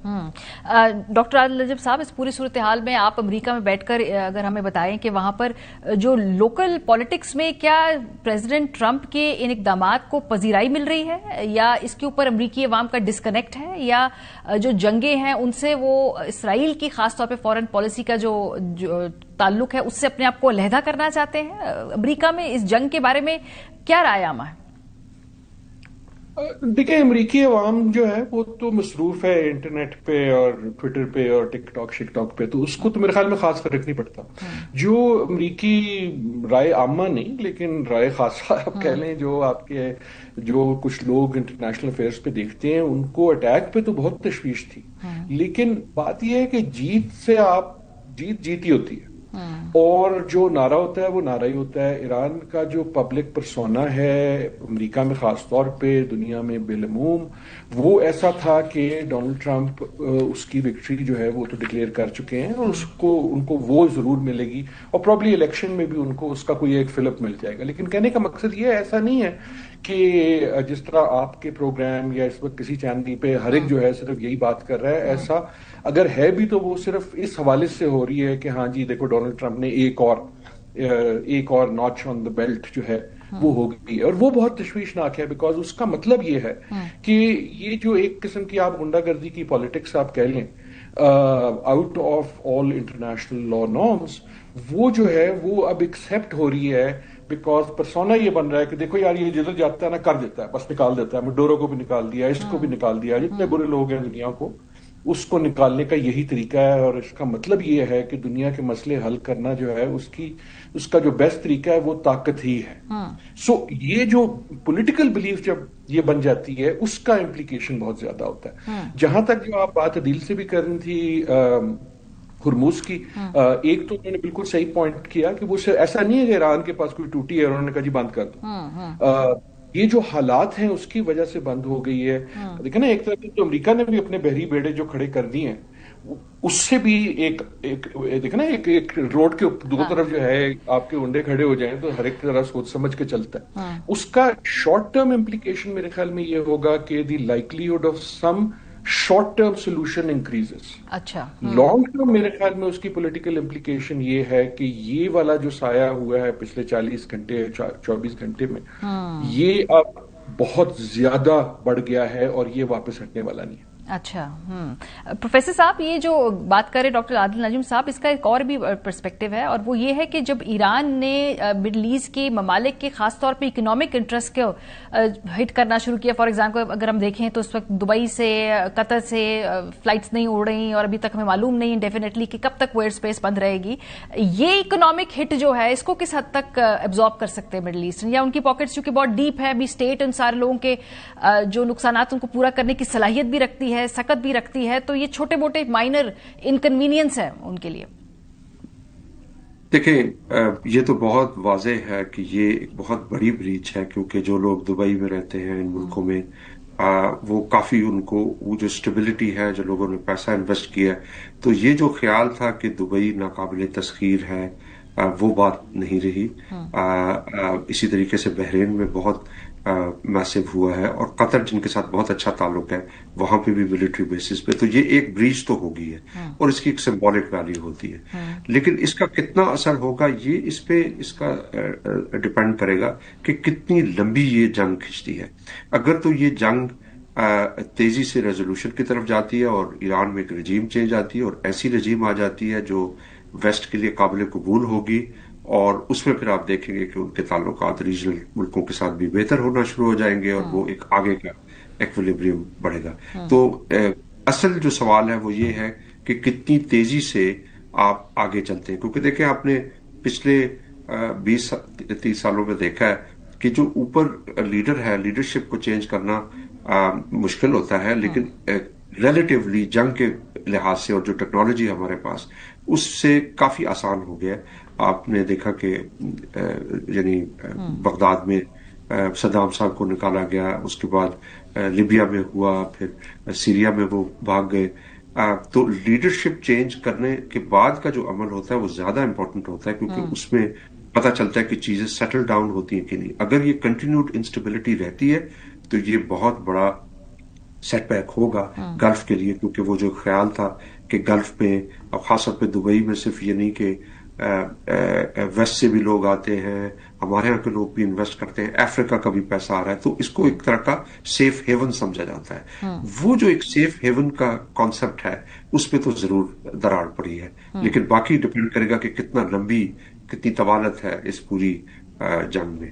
Doctor عادل نجم صاحب، اس پوری صورتحال میں آپ امریکہ میں بیٹھ کر اگر ہمیں بتائیں کہ وہاں پر جو لوکل پالیٹکس میں کیا پریزیڈنٹ ٹرمپ کے ان اقدامات کو پذیرائی مل رہی ہے، یا اس کے اوپر امریکی عوام کا ڈسکنیکٹ ہے، یا جو جنگیں ہیں ان سے وہ اسرائیل کی خاص طور پہ فارن پالیسی کا جو تعلق ہے اس سے اپنے آپ کو علیحدہ کرنا چاہتے ہیں؟ امریکہ میں اس جنگ کے بارے میں کیا رائے عامہ ہے؟ دیکھیں، امریکی عوام جو ہے وہ تو مصروف ہے انٹرنیٹ پہ اور ٹویٹر پہ اور ٹک ٹاک پہ، تو اس کو تو میرے خیال میں خاص فرق نہیں پڑتا. جو امریکی رائے عامہ نہیں لیکن رائے خاصہ آپ کہہ لیں، جو آپ کے جو کچھ لوگ انٹرنیشنل افیئرس پہ دیکھتے ہیں، ان کو اٹیک پہ تو بہت تشویش تھی. لیکن بات یہ ہے کہ جیت سے آپ جیتی ہوتی ہے، اور جو نعرہ ہوتا ہے وہ نعرہ ہی ہوتا ہے. ایران کا جو پبلک پرسونا ہے امریکہ میں خاص طور پہ، دنیا میں بالعموم، وہ ایسا تھا کہ ڈونلڈ ٹرمپ اس کی وکٹری جو ہے وہ تو ڈکلیئر کر چکے ہیں، اور ان کو وہ ضرور ملے گی، اور پرابلی الیکشن میں بھی ان کو اس کا کوئی ایک فلپ مل جائے گا. لیکن کہنے کا مقصد یہ ایسا نہیں ہے کہ جس طرح آپ کے پروگرام یا اس وقت کسی چینل پہ ہر ایک جو ہے صرف یہی بات کر رہا ہے. ایسا اگر ہے بھی تو وہ صرف اس حوالے سے ہو رہی ہے کہ ہاں جی دیکھو ڈونلڈ ٹرمپ نے ایک اور ناچ آن دا بیلٹ جو ہے وہ ہو گئی، اور وہ بہت تشویشناک ہے. بیکاز اس کا مطلب یہ ہے کہ یہ جو ایک قسم کی آپ غنڈہ گردی کی پالیٹکس آپ کہہ لیں، out of all international law norms, وہ جو ہے وہ اب ایکسپٹ ہو رہی ہے. بیکاز پرسونا یہ بن رہا ہے کہ دیکھو یار یہ جدھر جاتا ہے نا کر دیتا ہے، بس نکال دیتا ہے. مڈورو کو بھی نکال دیا، اس کو بھی نکال دیا، جتنے برے لوگ ہیں دنیا کو اس کو نکالنے کا یہی طریقہ ہے. اور اس کا مطلب یہ ہے کہ دنیا کے مسئلے حل کرنا جو ہے اس کا جو بیسٹ طریقہ ہے وہ طاقت ہی ہے. سو یہ جو پولیٹیکل بلیف جب یہ بن جاتی ہے اس کا امپلیکیشن بہت زیادہ ہوتا ہے. جہاں تک جو آپ بات عدیل سے بھی کرنی تھی ہرموز کی، ایک تو انہوں نے بالکل صحیح پوائنٹ کیا کہ وہ ایسا نہیں ہے کہ ایران کے پاس کوئی ٹوٹی ہے اور انہوں نے کہا جی بند کر دو. یہ جو حالات ہیں اس کی وجہ سے بند ہو گئی ہے. دیکھیں نا، ایک طرف تو امریکہ نے بھی اپنے بحری بیڑے جو کھڑے کر دیے ہیں، اس سے بھی ایک دیکھیں نا ایک روڈ کے دو طرف جو ہے آپ کے انڈے کھڑے ہو جائیں تو ہر ایک طرح سوچ سمجھ کے چلتا ہے. اس کا شارٹ ٹرم امپلیکیشن میرے خیال میں یہ ہوگا کہ the likelihood of some short term solution increases. اچھا، لانگ ٹرم میرے خیال میں اس کی پولیٹیکل امپلیکیشن یہ ہے کہ یہ والا جو سایہ ہوا ہے پچھلے 40 گھنٹے 24 گھنٹے میں، یہ اب بہت زیادہ بڑھ گیا ہے اور یہ واپس ہٹنے والا نہیں ہے. اچھا، پروفیسر صاحب یہ جو بات کرے ڈاکٹر عادل نجم صاحب، اس کا ایک اور بھی پرسپیکٹو ہے، اور وہ یہ ہے کہ جب ایران نے مڈل ایسٹ کے ممالک کے خاص طور پہ اکنامک انٹرسٹ کو ہٹ کرنا شروع کیا، فار ایگزامپل اگر ہم دیکھیں تو اس وقت دبئی سے قطر سے فلائٹس نہیں اڑ رہی اور ابھی تک ہمیں معلوم نہیں ڈیفینیٹلی کہ کب تک وہ ایئر اسپیس بند رہے گی. یہ اکنامک ہٹ جو ہے اس کو کس حد تک ایبزارب کر سکتے ہیں مڈل ایسٹ، یا ان کی پاکٹس چونکہ بہت ڈیپ ہے، ابھی اسٹیٹ ان سارے لوگوں کے جو نقصانات ان کو پورا کرنے کی صلاحیت بھی رکھتی ہے، سکت بھی رکھتی ہے، تو یہ چھوٹے موٹے مائنر انکنوینئنس ہے ان کے لیے؟ دیکھیں، یہ تو بہت واضح ہے کہ یہ ایک بہت بڑی بریچ ہے، کیونکہ جو لوگ دبئی میں رہتے ہیں ان ملکوں میں، وہ کافی ان کو وہ جو اسٹیبلٹی ہے، جو لوگوں نے پیسہ انویسٹ کیا، تو یہ جو خیال تھا کہ دبئی ناقابل تسخیر ہے وہ بات نہیں رہی. اسی طریقے سے بحرین میں بہت میسو ہوا ہے، اور قطر جن کے ساتھ بہت اچھا تعلق ہے وہاں پہ بھی ملٹری بیسز پہ، تو یہ ایک بریچ تو ہوگی ہے اور اس کی ایک سمبولک ویلیو ہوتی ہے. لیکن اس کا کتنا اثر ہوگا یہ اس کا ڈپینڈ کرے گا کہ کتنی لمبی یہ جنگ کھنچتی ہے. اگر تو یہ جنگ تیزی سے ریزولوشن کی طرف جاتی ہے اور ایران میں ایک رجیم چینج آتی ہے اور ایسی رجیم آ جاتی ہے جو ویسٹ کے لیے قابل قبول ہوگی، اور اس میں پھر آپ دیکھیں گے کہ ان کے تعلقات ریجنل ملکوں کے ساتھ بھی بہتر ہونا شروع ہو جائیں گے اور وہ ایک آگے کا ایکویلیبریم بڑھے گا. تو اصل جو سوال ہے وہ یہ ہے کہ کتنی تیزی سے آپ آگے چلتے ہیں، کیونکہ دیکھیں آپ نے پچھلے 20-30 سالوں میں دیکھا ہے کہ جو اوپر لیڈر ہے، لیڈرشپ کو چینج کرنا مشکل ہوتا ہے، لیکن ریلیٹیولی جنگ کے لحاظ سے اور جو ٹیکنالوجی ہمارے پاس اس سے کافی آسان ہو گیا. آپ نے دیکھا کہ یعنی بغداد میں صدام صاحب کو نکالا گیا، اس کے بعد لیبیا میں ہوا، پھر سیریا میں وہ بھاگ گئے. تو لیڈرشپ چینج کرنے کے بعد کا جو عمل ہوتا ہے وہ زیادہ امپورٹنٹ ہوتا ہے، کیونکہ اس میں پتہ چلتا ہے کہ چیزیں سیٹل ڈاؤن ہوتی ہیں کہ نہیں. اگر یہ کنٹینیوڈ انسٹیبلٹی رہتی ہے تو یہ بہت بڑا سیٹ بیک ہوگا گلف کے لیے، کیونکہ وہ جو خیال تھا کہ گلف میں اور خاص طور پہ دبئی میں صرف یہ نہیں کہ ویسٹ سے بھی لوگ آتے ہیں، ہمارے یہاں کے لوگ بھی انویسٹ کرتے ہیں، افریقہ کا بھی پیسہ آ رہا ہے، تو اس کو ایک طرح کا سیف ہیون سمجھا جاتا ہے. وہ جو ایک سیف ہیون کا کانسیپٹ ہے اس پہ تو ضرور دراڑ پڑی ہے، لیکن باقی ڈپینڈ کرے گا کہ کتنا لمبی، کتنی طوالت ہے اس پوری جنگ میں.